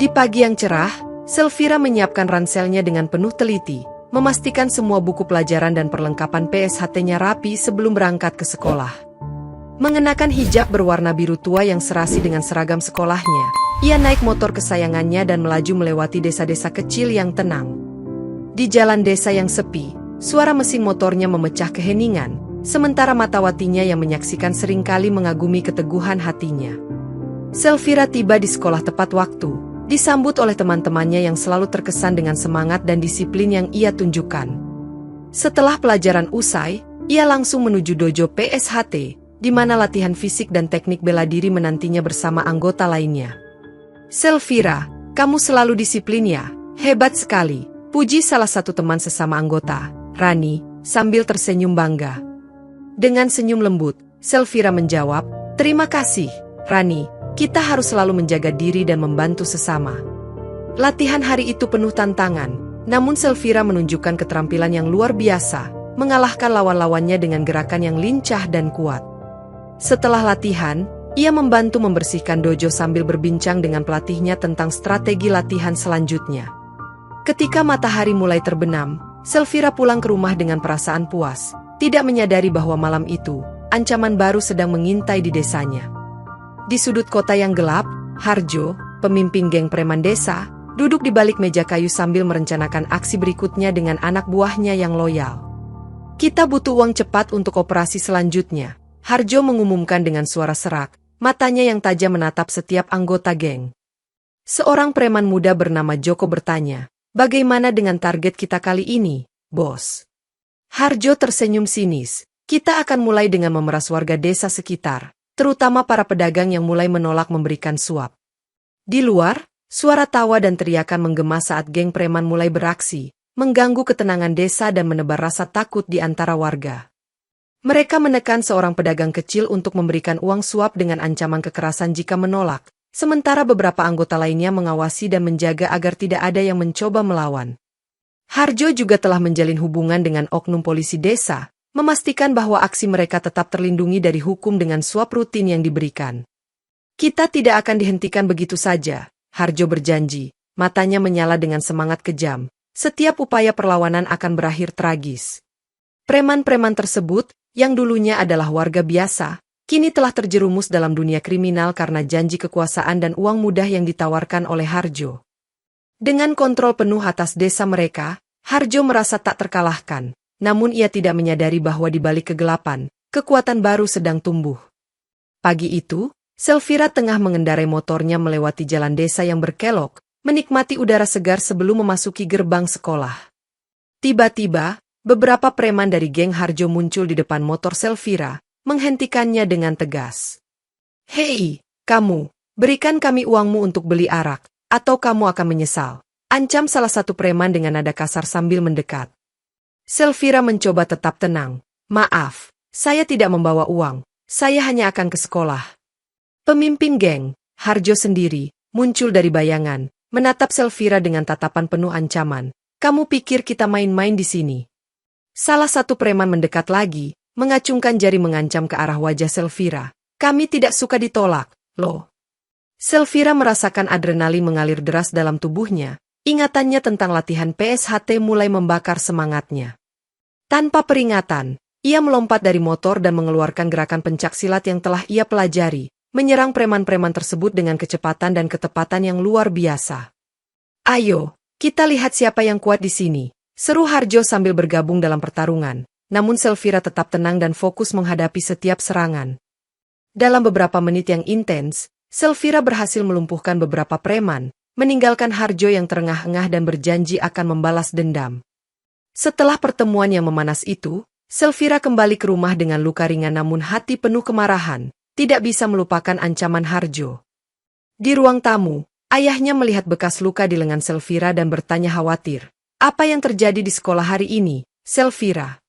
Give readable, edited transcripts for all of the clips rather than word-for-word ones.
Di pagi yang cerah, Selfira menyiapkan ranselnya dengan penuh teliti, memastikan semua buku pelajaran dan perlengkapan PSHT-nya rapi sebelum berangkat ke sekolah. Mengenakan hijab berwarna biru tua yang serasi dengan seragam sekolahnya, ia naik motor kesayangannya dan melaju melewati desa-desa kecil yang tenang. Di jalan desa yang sepi, suara mesin motornya memecah keheningan, sementara matawatinya yang menyaksikan seringkali mengagumi keteguhan hatinya. Selfira tiba di sekolah tepat waktu, disambut oleh teman-temannya yang selalu terkesan dengan semangat dan disiplin yang ia tunjukkan. Setelah pelajaran usai, ia langsung menuju dojo PSHT, di mana latihan fisik dan teknik bela diri menantinya bersama anggota lainnya. "Selfira, kamu selalu disiplin ya, hebat sekali," puji salah satu teman sesama anggota, Rani, sambil tersenyum bangga. Dengan senyum lembut, Selfira menjawab, "Terima kasih, Rani. Kita harus selalu menjaga diri dan membantu sesama." Latihan hari itu penuh tantangan, namun Selfira menunjukkan keterampilan yang luar biasa, mengalahkan lawan-lawannya dengan gerakan yang lincah dan kuat. Setelah latihan, ia membantu membersihkan dojo sambil berbincang dengan pelatihnya tentang strategi latihan selanjutnya. Ketika matahari mulai terbenam, Selfira pulang ke rumah dengan perasaan puas, tidak menyadari bahwa malam itu, ancaman baru sedang mengintai di desanya. Di sudut kota yang gelap, Harjo, pemimpin geng preman desa, duduk di balik meja kayu sambil merencanakan aksi berikutnya dengan anak buahnya yang loyal. "Kita butuh uang cepat untuk operasi selanjutnya," Harjo mengumumkan dengan suara serak, matanya yang tajam menatap setiap anggota geng. Seorang preman muda bernama Joko bertanya, "Bagaimana dengan target kita kali ini, bos?" Harjo tersenyum sinis, "Kita akan mulai dengan memeras warga desa sekitar, terutama para pedagang yang mulai menolak memberikan suap." Di luar, suara tawa dan teriakan menggema saat geng preman mulai beraksi, mengganggu ketenangan desa dan menebar rasa takut di antara warga. Mereka menekan seorang pedagang kecil untuk memberikan uang suap dengan ancaman kekerasan jika menolak, sementara beberapa anggota lainnya mengawasi dan menjaga agar tidak ada yang mencoba melawan. Harjo juga telah menjalin hubungan dengan oknum polisi desa, memastikan bahwa aksi mereka tetap terlindungi dari hukum dengan suap rutin yang diberikan. "Kita tidak akan dihentikan begitu saja," Harjo berjanji, matanya menyala dengan semangat kejam. "Setiap upaya perlawanan akan berakhir tragis." Preman-preman tersebut, yang dulunya adalah warga biasa, kini telah terjerumus dalam dunia kriminal karena janji kekuasaan dan uang mudah yang ditawarkan oleh Harjo. Dengan kontrol penuh atas desa mereka, Harjo merasa tak terkalahkan, namun ia tidak menyadari bahwa di balik kegelapan, kekuatan baru sedang tumbuh. Pagi itu, Selfira tengah mengendarai motornya melewati jalan desa yang berkelok, menikmati udara segar sebelum memasuki gerbang sekolah. Tiba-tiba, beberapa preman dari geng Harjo muncul di depan motor Selfira, menghentikannya dengan tegas. "Hei, kamu, berikan kami uangmu untuk beli arak, atau kamu akan menyesal," ancam salah satu preman dengan nada kasar sambil mendekat. Selfira mencoba tetap tenang. "Maaf, saya tidak membawa uang, saya hanya akan ke sekolah." Pemimpin geng, Harjo sendiri, muncul dari bayangan, menatap Selfira dengan tatapan penuh ancaman. "Kamu pikir kita main-main di sini?" Salah satu preman mendekat lagi, mengacungkan jari mengancam ke arah wajah Selfira. "Kami tidak suka ditolak, loh." Selfira merasakan adrenalin mengalir deras dalam tubuhnya, ingatannya tentang latihan PSHT mulai membakar semangatnya. Tanpa peringatan, ia melompat dari motor dan mengeluarkan gerakan pencaksilat yang telah ia pelajari, menyerang preman-preman tersebut dengan kecepatan dan ketepatan yang luar biasa. "Ayo, kita lihat siapa yang kuat di sini," seru Harjo sambil bergabung dalam pertarungan, namun Selfira tetap tenang dan fokus menghadapi setiap serangan. Dalam beberapa menit yang intens, Selfira berhasil melumpuhkan beberapa preman, meninggalkan Harjo yang terengah-engah dan berjanji akan membalas dendam. Setelah pertemuan yang memanas itu, Selfira kembali ke rumah dengan luka ringan namun hati penuh kemarahan, tidak bisa melupakan ancaman Harjo. Di ruang tamu, ayahnya melihat bekas luka di lengan Selfira dan bertanya khawatir, "Apa yang terjadi di sekolah hari ini, Selfira?"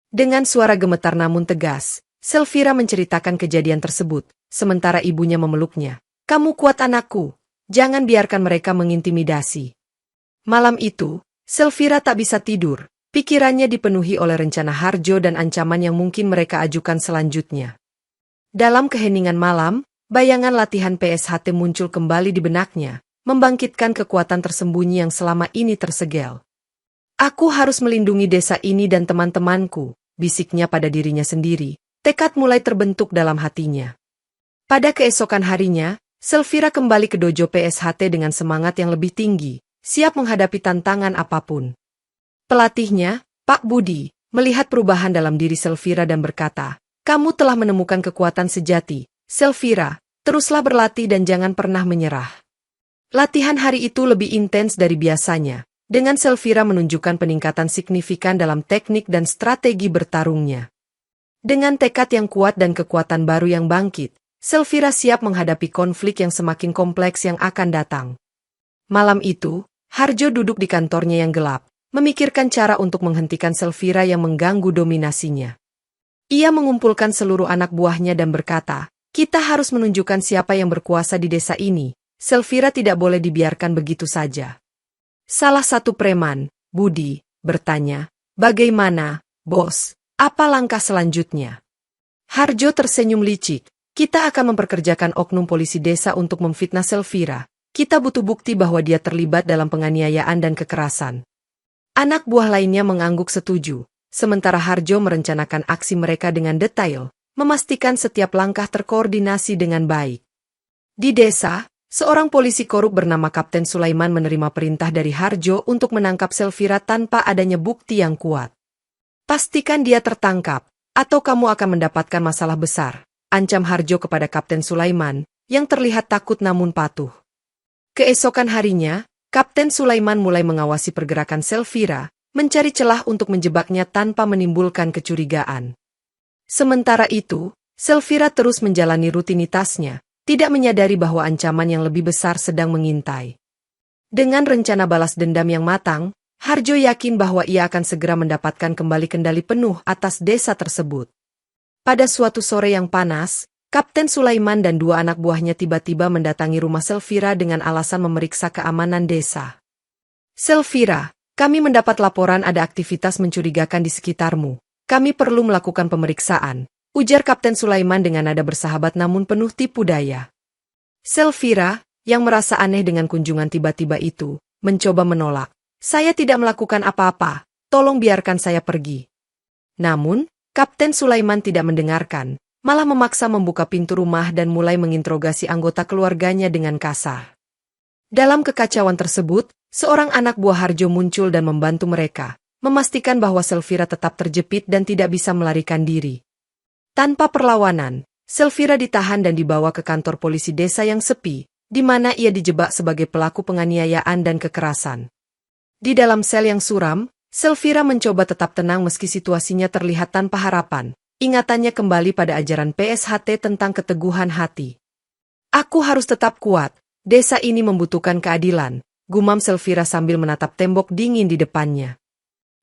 Dengan suara gemetar namun tegas, Selfira menceritakan kejadian tersebut, sementara ibunya memeluknya. "Kamu kuat anakku, jangan biarkan mereka mengintimidasi." Malam itu, Selfira tak bisa tidur, pikirannya dipenuhi oleh rencana Harjo dan ancaman yang mungkin mereka ajukan selanjutnya. Dalam keheningan malam, bayangan latihan PSHT muncul kembali di benaknya, membangkitkan kekuatan tersembunyi yang selama ini tersegel. Aku harus melindungi desa ini dan teman-temanku, bisiknya pada dirinya sendiri. Tekad mulai terbentuk dalam hatinya. Pada keesokan harinya, Selfira kembali ke dojo PSHT dengan semangat yang lebih tinggi, siap menghadapi tantangan apapun. Pelatihnya, Pak Budi, melihat perubahan dalam diri Selfira dan berkata, "Kamu telah menemukan kekuatan sejati, Selfira, teruslah berlatih dan jangan pernah menyerah." Latihan hari itu lebih intens dari biasanya, dengan Selfira menunjukkan peningkatan signifikan dalam teknik dan strategi bertarungnya. Dengan tekad yang kuat dan kekuatan baru yang bangkit, Selfira siap menghadapi konflik yang semakin kompleks yang akan datang. Malam itu, Harjo duduk di kantornya yang gelap, memikirkan cara untuk menghentikan Selfira yang mengganggu dominasinya. Ia mengumpulkan seluruh anak buahnya dan berkata, "Kita harus menunjukkan siapa yang berkuasa di desa ini. Selfira tidak boleh dibiarkan begitu saja." Salah satu preman, Budi, bertanya, "Bagaimana, bos? Apa langkah selanjutnya?" Harjo tersenyum licik, "Kita akan memperkerjakan oknum polisi desa untuk memfitnah Selfira. Kita butuh bukti bahwa dia terlibat dalam penganiayaan dan kekerasan." Anak buah lainnya mengangguk setuju, sementara Harjo merencanakan aksi mereka dengan detail, memastikan setiap langkah terkoordinasi dengan baik. Di desa, seorang polisi korup bernama Kapten Sulaiman menerima perintah dari Harjo untuk menangkap Selfira tanpa adanya bukti yang kuat. "Pastikan dia tertangkap, atau kamu akan mendapatkan masalah besar," ancam Harjo kepada Kapten Sulaiman, yang terlihat takut namun patuh. Keesokan harinya, Kapten Sulaiman mulai mengawasi pergerakan Selfira, mencari celah untuk menjebaknya tanpa menimbulkan kecurigaan. Sementara itu, Selfira terus menjalani rutinitasnya, tidak menyadari bahwa ancaman yang lebih besar sedang mengintai. Dengan rencana balas dendam yang matang, Harjo yakin bahwa ia akan segera mendapatkan kembali kendali penuh atas desa tersebut. Pada suatu sore yang panas, Kapten Sulaiman dan dua anak buahnya tiba-tiba mendatangi rumah Selfira dengan alasan memeriksa keamanan desa. "Selfira, kami mendapat laporan ada aktivitas mencurigakan di sekitarmu. Kami perlu melakukan pemeriksaan," ujar Kapten Sulaiman dengan nada bersahabat namun penuh tipu daya. Selfira, yang merasa aneh dengan kunjungan tiba-tiba itu, mencoba menolak. "Saya tidak melakukan apa-apa, tolong biarkan saya pergi." Namun, Kapten Sulaiman tidak mendengarkan, malah memaksa membuka pintu rumah dan mulai menginterogasi anggota keluarganya dengan kasar. Dalam kekacauan tersebut, seorang anak buah Harjo muncul dan membantu mereka, memastikan bahwa Selfira tetap terjepit dan tidak bisa melarikan diri. Tanpa perlawanan, Selfira ditahan dan dibawa ke kantor polisi desa yang sepi, di mana ia dijebak sebagai pelaku penganiayaan dan kekerasan. Di dalam sel yang suram, Selfira mencoba tetap tenang meski situasinya terlihat tanpa harapan. Ingatannya kembali pada ajaran PSHT tentang keteguhan hati. "Aku harus tetap kuat, desa ini membutuhkan keadilan," gumam Selfira sambil menatap tembok dingin di depannya.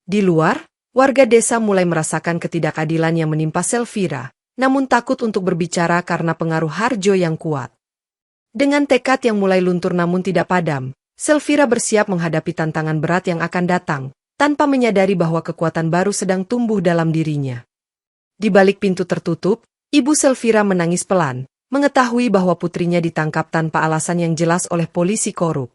Di luar, warga desa mulai merasakan ketidakadilan yang menimpa Selfira, namun takut untuk berbicara karena pengaruh Harjo yang kuat. Dengan tekad yang mulai luntur namun tidak padam, Selfira bersiap menghadapi tantangan berat yang akan datang, tanpa menyadari bahwa kekuatan baru sedang tumbuh dalam dirinya. Di balik pintu tertutup, ibu Selfira menangis pelan, mengetahui bahwa putrinya ditangkap tanpa alasan yang jelas oleh polisi korup.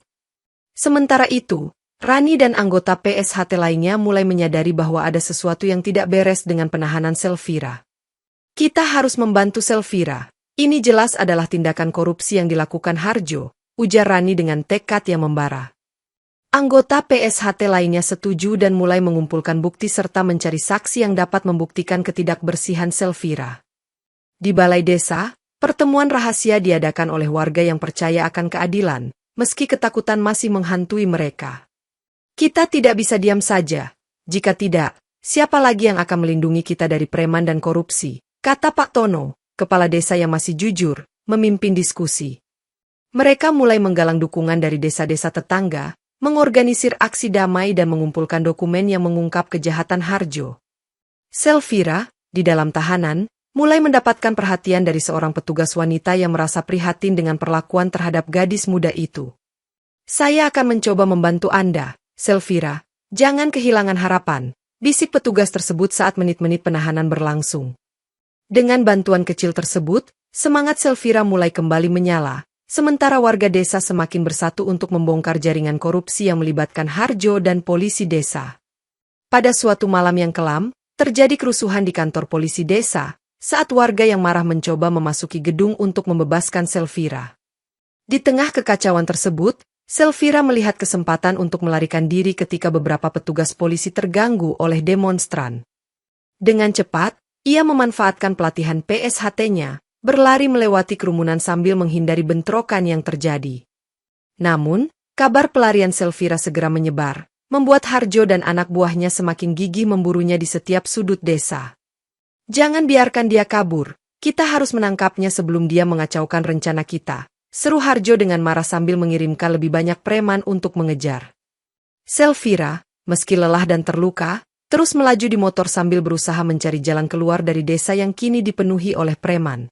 Sementara itu, Rani dan anggota PSHT lainnya mulai menyadari bahwa ada sesuatu yang tidak beres dengan penahanan Selfira. "Kita harus membantu Selfira. Ini jelas adalah tindakan korupsi yang dilakukan Harjo," ujar Rani dengan tekad yang membara. Anggota PSHT lainnya setuju dan mulai mengumpulkan bukti serta mencari saksi yang dapat membuktikan ketidakbersihan Selfira. Di balai desa, pertemuan rahasia diadakan oleh warga yang percaya akan keadilan, meski ketakutan masih menghantui mereka. "Kita tidak bisa diam saja. Jika tidak, siapa lagi yang akan melindungi kita dari preman dan korupsi?" kata Pak Tono, kepala desa yang masih jujur, memimpin diskusi. Mereka mulai menggalang dukungan dari desa-desa tetangga, mengorganisir aksi damai dan mengumpulkan dokumen yang mengungkap kejahatan Harjo. Selfira, di dalam tahanan, mulai mendapatkan perhatian dari seorang petugas wanita yang merasa prihatin dengan perlakuan terhadap gadis muda itu. "Saya akan mencoba membantu Anda, Selfira. Jangan kehilangan harapan," bisik petugas tersebut saat menit-menit penahanan berlangsung. Dengan bantuan kecil tersebut, semangat Selfira mulai kembali menyala, sementara warga desa semakin bersatu untuk membongkar jaringan korupsi yang melibatkan Harjo dan polisi desa. Pada suatu malam yang kelam, terjadi kerusuhan di kantor polisi desa, saat warga yang marah mencoba memasuki gedung untuk membebaskan Selfira. Di tengah kekacauan tersebut, Selfira melihat kesempatan untuk melarikan diri ketika beberapa petugas polisi terganggu oleh demonstran. Dengan cepat, ia memanfaatkan pelatihan PSHT-nya, berlari melewati kerumunan sambil menghindari bentrokan yang terjadi. Namun, kabar pelarian Selfira segera menyebar, membuat Harjo dan anak buahnya semakin gigih memburunya di setiap sudut desa. "Jangan biarkan dia kabur, kita harus menangkapnya sebelum dia mengacaukan rencana kita," seru Harjo dengan marah sambil mengirimkan lebih banyak preman untuk mengejar. Selfira, meski lelah dan terluka, terus melaju di motor sambil berusaha mencari jalan keluar dari desa yang kini dipenuhi oleh preman.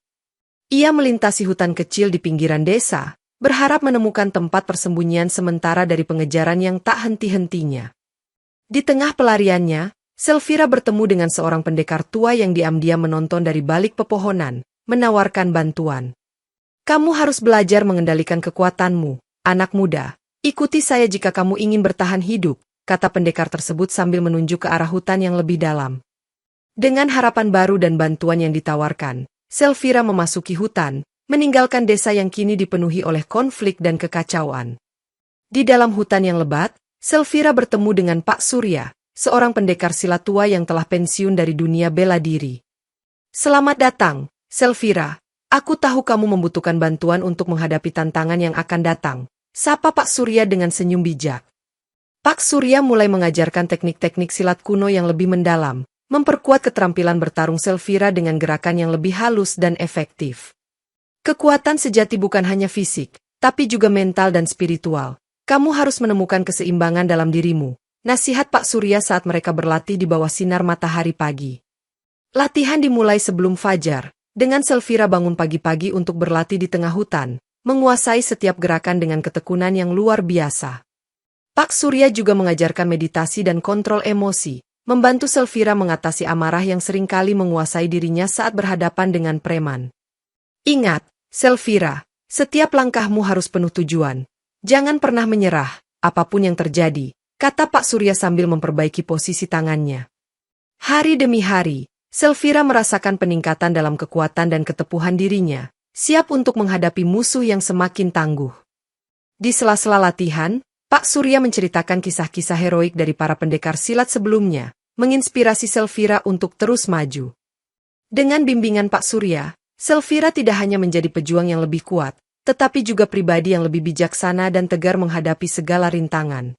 Ia melintasi hutan kecil di pinggiran desa, berharap menemukan tempat persembunyian sementara dari pengejaran yang tak henti-hentinya. Di tengah pelariannya, Selfira bertemu dengan seorang pendekar tua yang diam-diam menonton dari balik pepohonan, menawarkan bantuan. "Kamu harus belajar mengendalikan kekuatanmu, anak muda. Ikuti saya jika kamu ingin bertahan hidup," kata pendekar tersebut sambil menunjuk ke arah hutan yang lebih dalam. Dengan harapan baru dan bantuan yang ditawarkan, Selfira memasuki hutan, meninggalkan desa yang kini dipenuhi oleh konflik dan kekacauan. Di dalam hutan yang lebat, Selfira bertemu dengan Pak Surya, seorang pendekar silat tua yang telah pensiun dari dunia bela diri. "Selamat datang, Selfira. Aku tahu kamu membutuhkan bantuan untuk menghadapi tantangan yang akan datang," sapa Pak Surya dengan senyum bijak. Pak Surya mulai mengajarkan teknik-teknik silat kuno yang lebih mendalam, memperkuat keterampilan bertarung Selfira dengan gerakan yang lebih halus dan efektif. "Kekuatan sejati bukan hanya fisik, tapi juga mental dan spiritual. Kamu harus menemukan keseimbangan dalam dirimu," nasihat Pak Surya saat mereka berlatih di bawah sinar matahari pagi. Latihan dimulai sebelum fajar, dengan Selfira bangun pagi-pagi untuk berlatih di tengah hutan, menguasai setiap gerakan dengan ketekunan yang luar biasa. Pak Surya juga mengajarkan meditasi dan kontrol emosi, membantu Selfira mengatasi amarah yang seringkali menguasai dirinya saat berhadapan dengan preman. "Ingat, Selfira, setiap langkahmu harus penuh tujuan. Jangan pernah menyerah, apapun yang terjadi," kata Pak Surya sambil memperbaiki posisi tangannya. Hari demi hari, Selfira merasakan peningkatan dalam kekuatan dan ketepuhan dirinya, siap untuk menghadapi musuh yang semakin tangguh. Di sela-sela latihan, Pak Surya menceritakan kisah-kisah heroik dari para pendekar silat sebelumnya, menginspirasi Selfira untuk terus maju. Dengan bimbingan Pak Surya, Selfira tidak hanya menjadi pejuang yang lebih kuat, tetapi juga pribadi yang lebih bijaksana dan tegar menghadapi segala rintangan.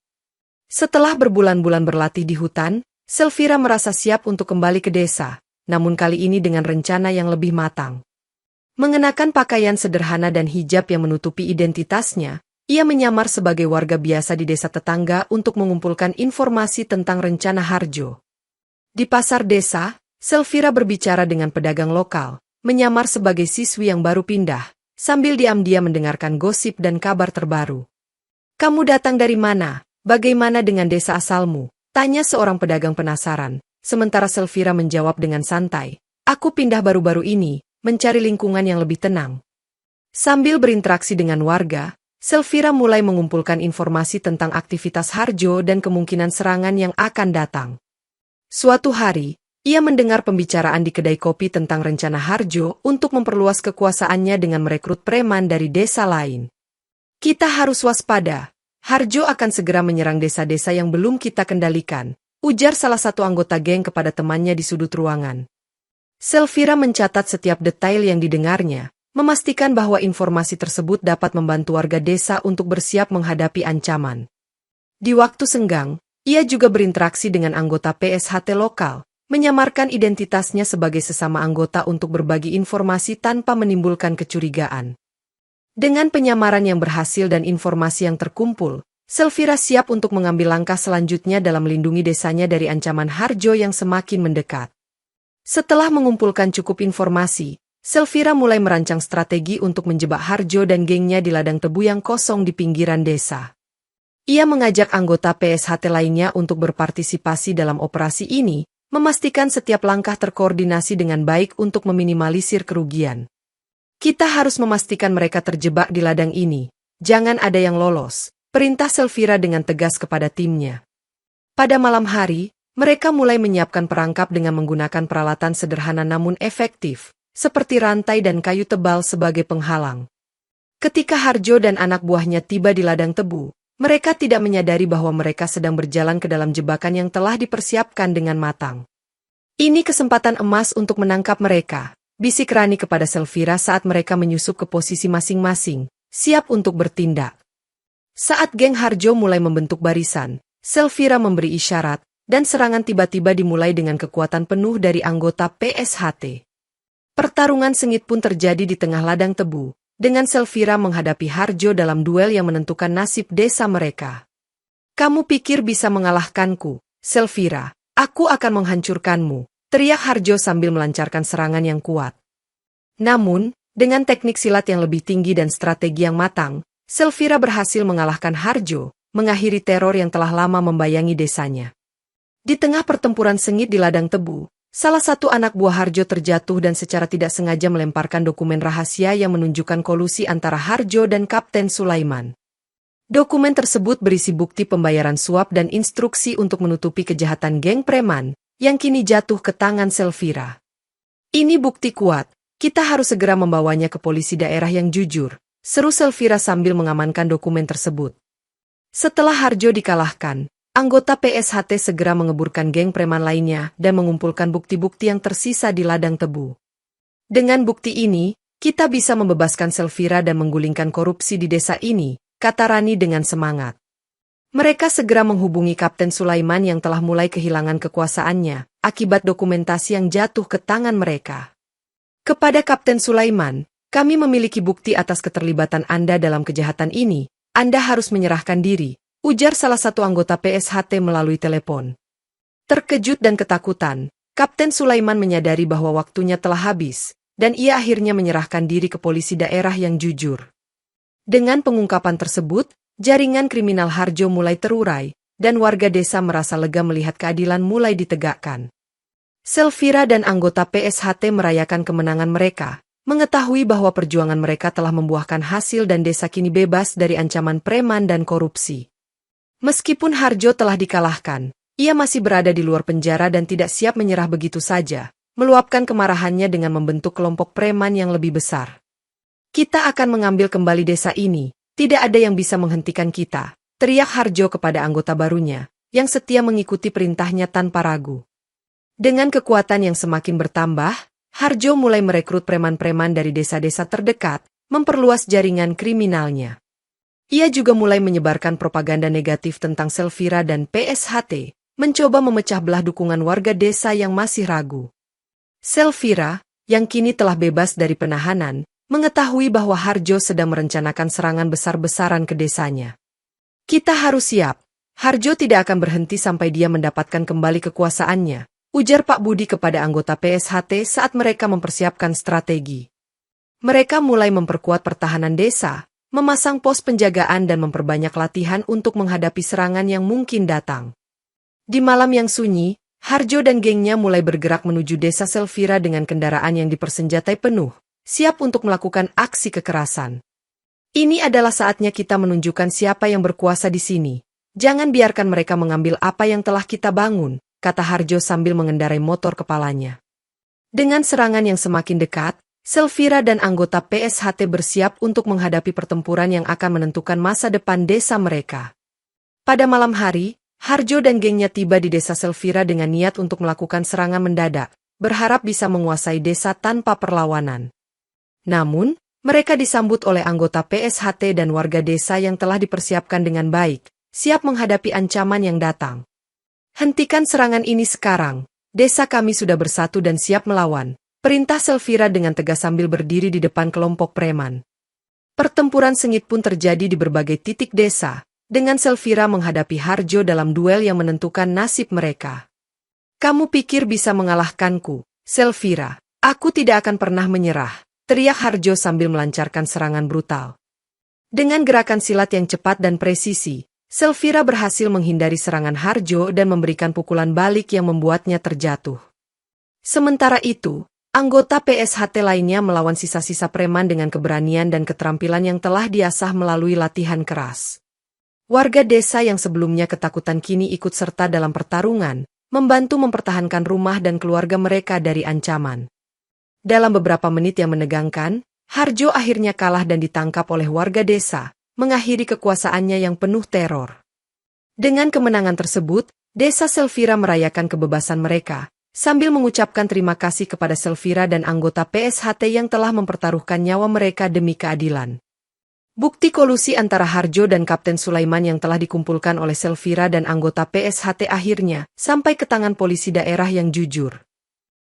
Setelah berbulan-bulan berlatih di hutan, Selfira merasa siap untuk kembali ke desa, namun kali ini dengan rencana yang lebih matang. Mengenakan pakaian sederhana dan hijab yang menutupi identitasnya, ia menyamar sebagai warga biasa di desa tetangga untuk mengumpulkan informasi tentang rencana Harjo. Di pasar desa, Selfira berbicara dengan pedagang lokal, menyamar sebagai siswi yang baru pindah, sambil diam-diam mendengarkan gosip dan kabar terbaru. "Kamu datang dari mana? Bagaimana dengan desa asalmu?" tanya seorang pedagang penasaran. Sementara Selfira menjawab dengan santai, "Aku pindah baru-baru ini, mencari lingkungan yang lebih tenang." Sambil berinteraksi dengan warga, Selfira mulai mengumpulkan informasi tentang aktivitas Harjo dan kemungkinan serangan yang akan datang. Suatu hari, ia mendengar pembicaraan di kedai kopi tentang rencana Harjo untuk memperluas kekuasaannya dengan merekrut preman dari desa lain. "Kita harus waspada. Harjo akan segera menyerang desa-desa yang belum kita kendalikan," ujar salah satu anggota geng kepada temannya di sudut ruangan. Selfira mencatat setiap detail yang didengarnya, memastikan bahwa informasi tersebut dapat membantu warga desa untuk bersiap menghadapi ancaman. Di waktu senggang, ia juga berinteraksi dengan anggota PSHT lokal, menyamarkan identitasnya sebagai sesama anggota untuk berbagi informasi tanpa menimbulkan kecurigaan. Dengan penyamaran yang berhasil dan informasi yang terkumpul, Selfira siap untuk mengambil langkah selanjutnya dalam melindungi desanya dari ancaman Harjo yang semakin mendekat. Setelah mengumpulkan cukup informasi, Selfira mulai merancang strategi untuk menjebak Harjo dan gengnya di ladang tebu yang kosong di pinggiran desa. Ia mengajak anggota PSHT lainnya untuk berpartisipasi dalam operasi ini, memastikan setiap langkah terkoordinasi dengan baik untuk meminimalisir kerugian. Kita harus memastikan mereka terjebak di ladang ini. Jangan ada yang lolos, perintah Selfira dengan tegas kepada timnya. Pada malam hari, mereka mulai menyiapkan perangkap dengan menggunakan peralatan sederhana namun efektif, seperti rantai dan kayu tebal sebagai penghalang. Ketika Harjo dan anak buahnya tiba di ladang tebu, mereka tidak menyadari bahwa mereka sedang berjalan ke dalam jebakan yang telah dipersiapkan dengan matang. Ini kesempatan emas untuk menangkap mereka, bisik Rani kepada Selfira saat mereka menyusup ke posisi masing-masing, siap untuk bertindak. Saat geng Harjo mulai membentuk barisan, Selfira memberi isyarat, dan serangan tiba-tiba dimulai dengan kekuatan penuh dari anggota PSHT. Pertarungan sengit pun terjadi di tengah ladang tebu, dengan Selfira menghadapi Harjo dalam duel yang menentukan nasib desa mereka. Kamu pikir bisa mengalahkanku, Selfira? Aku akan menghancurkanmu, teriak Harjo sambil melancarkan serangan yang kuat. Namun, dengan teknik silat yang lebih tinggi dan strategi yang matang, Selfira berhasil mengalahkan Harjo, mengakhiri teror yang telah lama membayangi desanya. Di tengah pertempuran sengit di ladang tebu, salah satu anak buah Harjo terjatuh dan secara tidak sengaja melemparkan dokumen rahasia yang menunjukkan kolusi antara Harjo dan Kapten Sulaiman. Dokumen tersebut berisi bukti pembayaran suap dan instruksi untuk menutupi kejahatan geng preman, yang kini jatuh ke tangan Selfira. Ini bukti kuat, kita harus segera membawanya ke polisi daerah yang jujur, seru Selfira sambil mengamankan dokumen tersebut. Setelah Harjo dikalahkan, anggota PSHT segera mengeburkan geng preman lainnya dan mengumpulkan bukti-bukti yang tersisa di ladang tebu. Dengan bukti ini, kita bisa membebaskan Selfira dan menggulingkan korupsi di desa ini, kata Rani dengan semangat. Mereka segera menghubungi Kapten Sulaiman yang telah mulai kehilangan kekuasaannya, akibat dokumentasi yang jatuh ke tangan mereka. Kepada Kapten Sulaiman, kami memiliki bukti atas keterlibatan Anda dalam kejahatan ini, Anda harus menyerahkan diri, ujar salah satu anggota PSHT melalui telepon. Terkejut dan ketakutan, Kapten Sulaiman menyadari bahwa waktunya telah habis, dan ia akhirnya menyerahkan diri ke polisi daerah yang jujur. Dengan pengungkapan tersebut, jaringan kriminal Harjo mulai terurai, dan warga desa merasa lega melihat keadilan mulai ditegakkan. Selfira dan anggota PSHT merayakan kemenangan mereka, mengetahui bahwa perjuangan mereka telah membuahkan hasil dan desa kini bebas dari ancaman preman dan korupsi. Meskipun Harjo telah dikalahkan, ia masih berada di luar penjara dan tidak siap menyerah begitu saja, meluapkan kemarahannya dengan membentuk kelompok preman yang lebih besar. Kita akan mengambil kembali desa ini, tidak ada yang bisa menghentikan kita, teriak Harjo kepada anggota barunya, yang setia mengikuti perintahnya tanpa ragu. Dengan kekuatan yang semakin bertambah, Harjo mulai merekrut preman-preman dari desa-desa terdekat, memperluas jaringan kriminalnya. Ia juga mulai menyebarkan propaganda negatif tentang Selfira dan PSHT, mencoba memecah belah dukungan warga desa yang masih ragu. Selfira, yang kini telah bebas dari penahanan, mengetahui bahwa Harjo sedang merencanakan serangan besar-besaran ke desanya. Kita harus siap, Harjo tidak akan berhenti sampai dia mendapatkan kembali kekuasaannya, ujar Pak Budi kepada anggota PSHT saat mereka mempersiapkan strategi. Mereka mulai memperkuat pertahanan desa, memasang pos penjagaan dan memperbanyak latihan untuk menghadapi serangan yang mungkin datang. Di malam yang sunyi, Harjo dan gengnya mulai bergerak menuju desa Selfira dengan kendaraan yang dipersenjatai penuh, siap untuk melakukan aksi kekerasan. Ini adalah saatnya kita menunjukkan siapa yang berkuasa di sini. Jangan biarkan mereka mengambil apa yang telah kita bangun, kata Harjo sambil mengendarai motor kepalanya. Dengan serangan yang semakin dekat, Selfira dan anggota PSHT bersiap untuk menghadapi pertempuran yang akan menentukan masa depan desa mereka. Pada malam hari, Harjo dan gengnya tiba di desa Selfira dengan niat untuk melakukan serangan mendadak, berharap bisa menguasai desa tanpa perlawanan. Namun, mereka disambut oleh anggota PSHT dan warga desa yang telah dipersiapkan dengan baik, siap menghadapi ancaman yang datang. Hentikan serangan ini sekarang, desa kami sudah bersatu dan siap melawan, perintah Selfira dengan tegas sambil berdiri di depan kelompok preman. Pertempuran sengit pun terjadi di berbagai titik desa, dengan Selfira menghadapi Harjo dalam duel yang menentukan nasib mereka. Kamu pikir bisa mengalahkanku, Selfira? Aku tidak akan pernah menyerah, teriak Harjo sambil melancarkan serangan brutal. Dengan gerakan silat yang cepat dan presisi, Selfira berhasil menghindari serangan Harjo dan memberikan pukulan balik yang membuatnya terjatuh. Sementara itu, Anggota PSHT lainnya melawan sisa-sisa preman dengan keberanian dan keterampilan yang telah diasah melalui latihan keras. Warga desa yang sebelumnya ketakutan kini ikut serta dalam pertarungan, membantu mempertahankan rumah dan keluarga mereka dari ancaman. Dalam beberapa menit yang menegangkan, Harjo akhirnya kalah dan ditangkap oleh warga desa, mengakhiri kekuasaannya yang penuh teror. Dengan kemenangan tersebut, desa Selfira merayakan kebebasan mereka, sambil mengucapkan terima kasih kepada Selfira dan anggota PSHT yang telah mempertaruhkan nyawa mereka demi keadilan. Bukti kolusi antara Harjo dan Kapten Sulaiman yang telah dikumpulkan oleh Selfira dan anggota PSHT akhirnya sampai ke tangan polisi daerah yang jujur.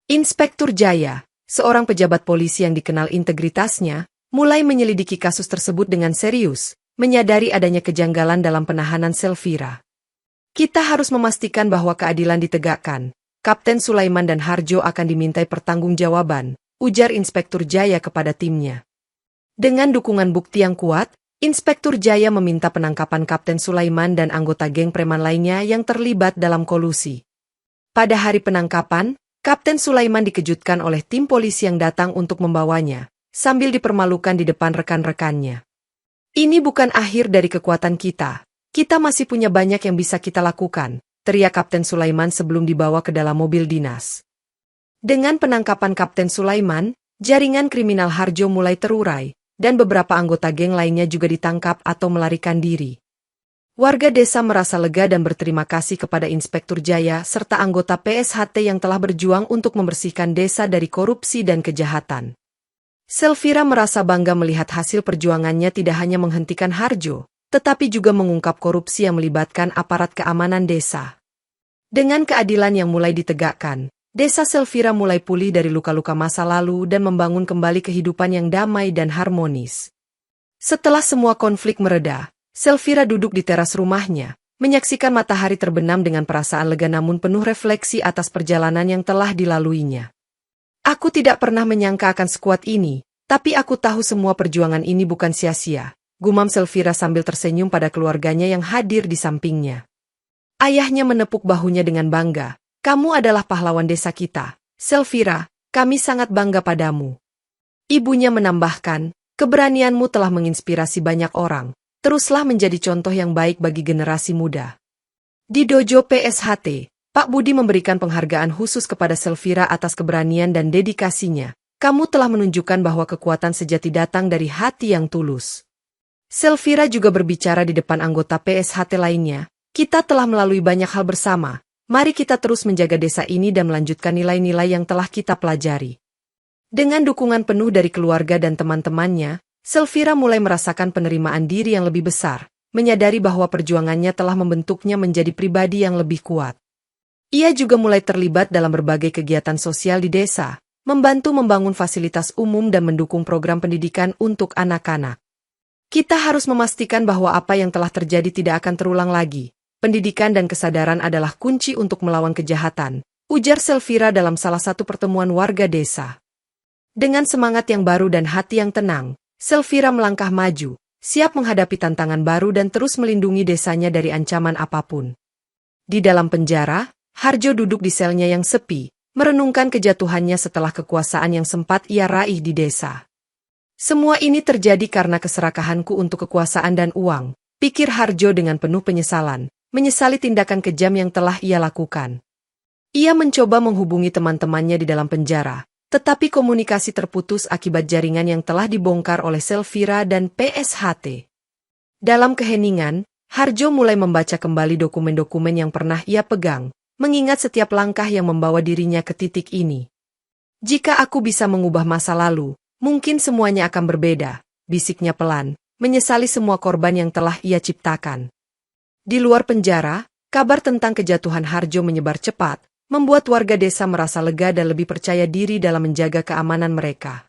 Inspektur Jaya, seorang pejabat polisi yang dikenal integritasnya, mulai menyelidiki kasus tersebut dengan serius, menyadari adanya kejanggalan dalam penahanan Selfira. Kita harus memastikan bahwa keadilan ditegakkan. Kapten Sulaiman dan Harjo akan dimintai pertanggungjawaban, ujar Inspektur Jaya kepada timnya. Dengan dukungan bukti yang kuat, Inspektur Jaya meminta penangkapan Kapten Sulaiman dan anggota geng preman lainnya yang terlibat dalam kolusi. Pada hari penangkapan, Kapten Sulaiman dikejutkan oleh tim polisi yang datang untuk membawanya, sambil dipermalukan di depan rekan-rekannya. Ini bukan akhir dari kekuatan kita. Kita masih punya banyak yang bisa kita lakukan, teriak Kapten Sulaiman sebelum dibawa ke dalam mobil dinas. Dengan penangkapan Kapten Sulaiman, jaringan kriminal Harjo mulai terurai, dan beberapa anggota geng lainnya juga ditangkap atau melarikan diri. Warga desa merasa lega dan berterima kasih kepada Inspektur Jaya serta anggota PSHT yang telah berjuang untuk membersihkan desa dari korupsi dan kejahatan. Selfira merasa bangga melihat hasil perjuangannya tidak hanya menghentikan Harjo, tetapi juga mengungkap korupsi yang melibatkan aparat keamanan desa. Dengan keadilan yang mulai ditegakkan, desa Selfira mulai pulih dari luka-luka masa lalu dan membangun kembali kehidupan yang damai dan harmonis. Setelah semua konflik mereda, Selfira duduk di teras rumahnya, menyaksikan matahari terbenam dengan perasaan lega namun penuh refleksi atas perjalanan yang telah dilaluinya. Aku tidak pernah menyangka akan sekuat ini, tapi aku tahu semua perjuangan ini bukan sia-sia, gumam Selfira sambil tersenyum pada keluarganya yang hadir di sampingnya. Ayahnya menepuk bahunya dengan bangga. Kamu adalah pahlawan desa kita, Selfira, kami sangat bangga padamu. Ibunya menambahkan, keberanianmu telah menginspirasi banyak orang, teruslah menjadi contoh yang baik bagi generasi muda. Di dojo PSHT, Pak Budi memberikan penghargaan khusus kepada Selfira atas keberanian dan dedikasinya. Kamu telah menunjukkan bahwa kekuatan sejati datang dari hati yang tulus. Selfira juga berbicara di depan anggota PSHT lainnya. Kita telah melalui banyak hal bersama, mari kita terus menjaga desa ini dan melanjutkan nilai-nilai yang telah kita pelajari. Dengan dukungan penuh dari keluarga dan teman-temannya, Selfira mulai merasakan penerimaan diri yang lebih besar, menyadari bahwa perjuangannya telah membentuknya menjadi pribadi yang lebih kuat. Ia juga mulai terlibat dalam berbagai kegiatan sosial di desa, membantu membangun fasilitas umum dan mendukung program pendidikan untuk anak-anak. Kita harus memastikan bahwa apa yang telah terjadi tidak akan terulang lagi. Pendidikan dan kesadaran adalah kunci untuk melawan kejahatan, ujar Selfira dalam salah satu pertemuan warga desa. Dengan semangat yang baru dan hati yang tenang, Selfira melangkah maju, siap menghadapi tantangan baru dan terus melindungi desanya dari ancaman apapun. Di dalam penjara, Harjo duduk di selnya yang sepi, merenungkan kejatuhannya setelah kekuasaan yang sempat ia raih di desa. Semua ini terjadi karena keserakahanku untuk kekuasaan dan uang, pikir Harjo dengan penuh penyesalan. Menyesali tindakan kejam yang telah ia lakukan. Ia mencoba menghubungi teman-temannya di dalam penjara, tetapi komunikasi terputus akibat jaringan yang telah dibongkar oleh Selfira dan PSHT. Dalam keheningan, Harjo mulai membaca kembali dokumen-dokumen yang pernah ia pegang, mengingat setiap langkah yang membawa dirinya ke titik ini. Jika aku bisa mengubah masa lalu, mungkin semuanya akan berbeda, bisiknya pelan, menyesali semua korban yang telah ia ciptakan. Di luar penjara, kabar tentang kejatuhan Harjo menyebar cepat, membuat warga desa merasa lega dan lebih percaya diri dalam menjaga keamanan mereka.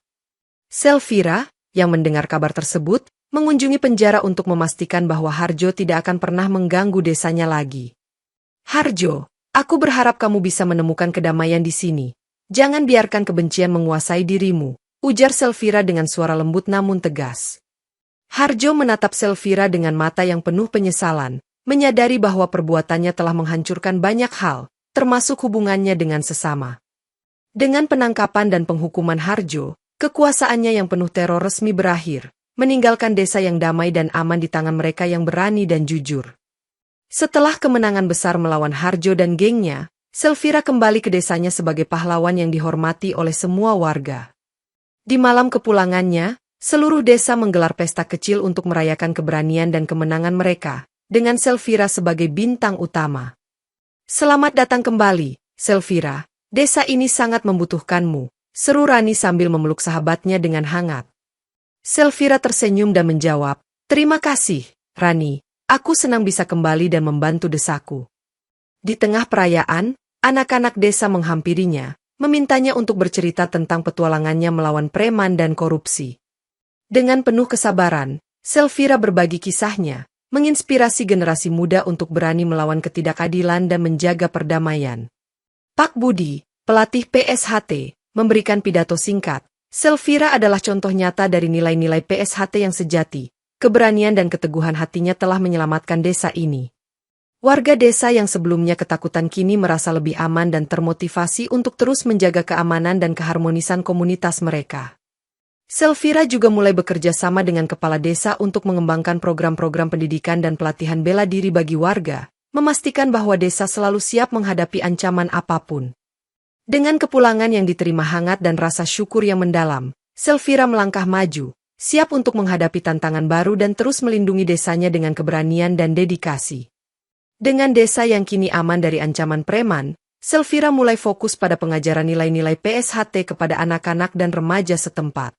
Selfira, yang mendengar kabar tersebut, mengunjungi penjara untuk memastikan bahwa Harjo tidak akan pernah mengganggu desanya lagi. Harjo, aku berharap kamu bisa menemukan kedamaian di sini. Jangan biarkan kebencian menguasai dirimu, ujar Selfira dengan suara lembut namun tegas. Harjo menatap Selfira dengan mata yang penuh penyesalan, menyadari bahwa perbuatannya telah menghancurkan banyak hal, termasuk hubungannya dengan sesama. Dengan penangkapan dan penghukuman Harjo, kekuasaannya yang penuh teror resmi berakhir, meninggalkan desa yang damai dan aman di tangan mereka yang berani dan jujur. Setelah kemenangan besar melawan Harjo dan gengnya, Selfira kembali ke desanya sebagai pahlawan yang dihormati oleh semua warga. Di malam kepulangannya, seluruh desa menggelar pesta kecil untuk merayakan keberanian dan kemenangan mereka, dengan Selfira sebagai bintang utama. "Selamat datang kembali, Selfira. Desa ini sangat membutuhkanmu," seru Rani sambil memeluk sahabatnya dengan hangat. Selfira tersenyum dan menjawab, "Terima kasih, Rani. Aku senang bisa kembali dan membantu desaku." Di tengah perayaan, anak-anak desa menghampirinya, memintanya untuk bercerita tentang petualangannya melawan preman dan korupsi. Dengan penuh kesabaran, Selfira berbagi kisahnya, menginspirasi generasi muda untuk berani melawan ketidakadilan dan menjaga perdamaian. Pak Budi, pelatih PSHT, memberikan pidato singkat. Selfira adalah contoh nyata dari nilai-nilai PSHT yang sejati. Keberanian dan keteguhan hatinya telah menyelamatkan desa ini. Warga desa yang sebelumnya ketakutan kini merasa lebih aman dan termotivasi untuk terus menjaga keamanan dan keharmonisan komunitas mereka. Selfira juga mulai bekerja sama dengan kepala desa untuk mengembangkan program-program pendidikan dan pelatihan bela diri bagi warga, memastikan bahwa desa selalu siap menghadapi ancaman apapun. Dengan kepulangan yang diterima hangat dan rasa syukur yang mendalam, Selfira melangkah maju, siap untuk menghadapi tantangan baru dan terus melindungi desanya dengan keberanian dan dedikasi. Dengan desa yang kini aman dari ancaman preman, Selfira mulai fokus pada pengajaran nilai-nilai PSHT kepada anak-anak dan remaja setempat.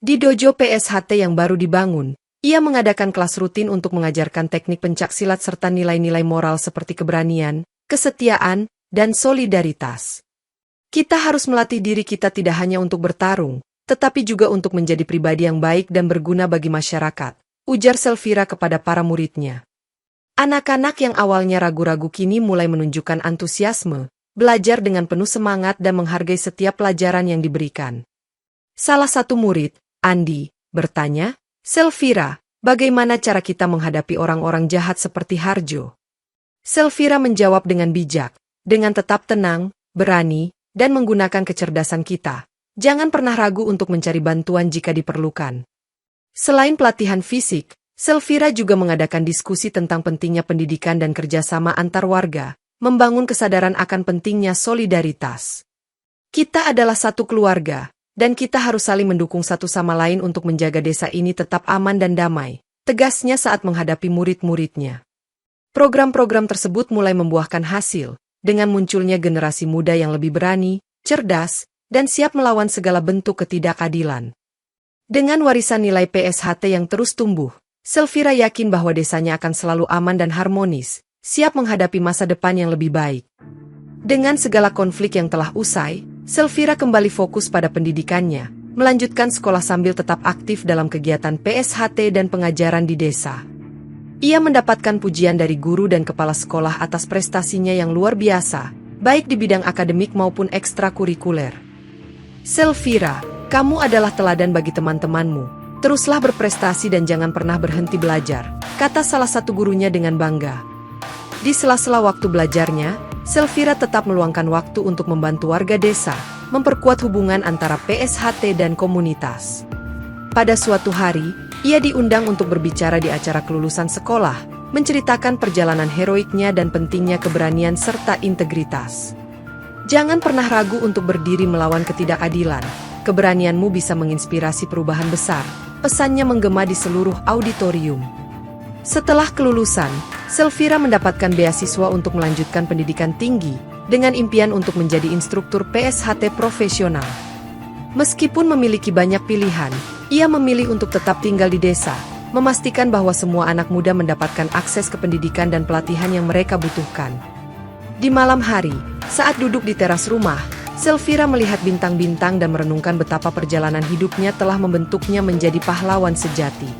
Di dojo PSHT yang baru dibangun, ia mengadakan kelas rutin untuk mengajarkan teknik pencaksilat serta nilai-nilai moral seperti keberanian, kesetiaan, dan solidaritas. "Kita harus melatih diri kita tidak hanya untuk bertarung, tetapi juga untuk menjadi pribadi yang baik dan berguna bagi masyarakat," ujar Selfira kepada para muridnya. Anak-anak yang awalnya ragu-ragu kini mulai menunjukkan antusiasme, belajar dengan penuh semangat dan menghargai setiap pelajaran yang diberikan. Salah satu murid, Andi, bertanya, "Selfira, bagaimana cara kita menghadapi orang-orang jahat seperti Harjo?" Selfira menjawab dengan bijak, "Dengan tetap tenang, berani, dan menggunakan kecerdasan kita. Jangan pernah ragu untuk mencari bantuan jika diperlukan." Selain pelatihan fisik, Selfira juga mengadakan diskusi tentang pentingnya pendidikan dan kerjasama antar warga, membangun kesadaran akan pentingnya solidaritas. "Kita adalah satu keluarga, dan kita harus saling mendukung satu sama lain untuk menjaga desa ini tetap aman dan damai," tegasnya saat menghadapi murid-muridnya. Program-program tersebut mulai membuahkan hasil, dengan munculnya generasi muda yang lebih berani, cerdas, dan siap melawan segala bentuk ketidakadilan. Dengan warisan nilai PSHT yang terus tumbuh, Selfira yakin bahwa desanya akan selalu aman dan harmonis, siap menghadapi masa depan yang lebih baik. Dengan segala konflik yang telah usai, Selfira kembali fokus pada pendidikannya, melanjutkan sekolah sambil tetap aktif dalam kegiatan PSHT dan pengajaran di desa. Ia mendapatkan pujian dari guru dan kepala sekolah atas prestasinya yang luar biasa, baik di bidang akademik maupun ekstrakurikuler. "Selfira, kamu adalah teladan bagi teman-temanmu. Teruslah berprestasi dan jangan pernah berhenti belajar," kata salah satu gurunya dengan bangga. Di sela-sela waktu belajarnya, Selfira tetap meluangkan waktu untuk membantu warga desa, memperkuat hubungan antara PSHT dan komunitas. Pada suatu hari, ia diundang untuk berbicara di acara kelulusan sekolah, menceritakan perjalanan heroiknya dan pentingnya keberanian serta integritas. "Jangan pernah ragu untuk berdiri melawan ketidakadilan. Keberanianmu bisa menginspirasi perubahan besar," pesannya menggema di seluruh auditorium. Setelah kelulusan, Selfira mendapatkan beasiswa untuk melanjutkan pendidikan tinggi, dengan impian untuk menjadi instruktur PSHT profesional. Meskipun memiliki banyak pilihan, ia memilih untuk tetap tinggal di desa, memastikan bahwa semua anak muda mendapatkan akses ke pendidikan dan pelatihan yang mereka butuhkan. Di malam hari, saat duduk di teras rumah, Selfira melihat bintang-bintang dan merenungkan betapa perjalanan hidupnya telah membentuknya menjadi pahlawan sejati.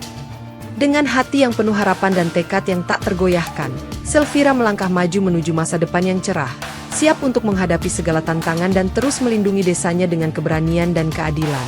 Dengan hati yang penuh harapan dan tekad yang tak tergoyahkan, Selfira melangkah maju menuju masa depan yang cerah, siap untuk menghadapi segala tantangan dan terus melindungi desanya dengan keberanian dan keadilan.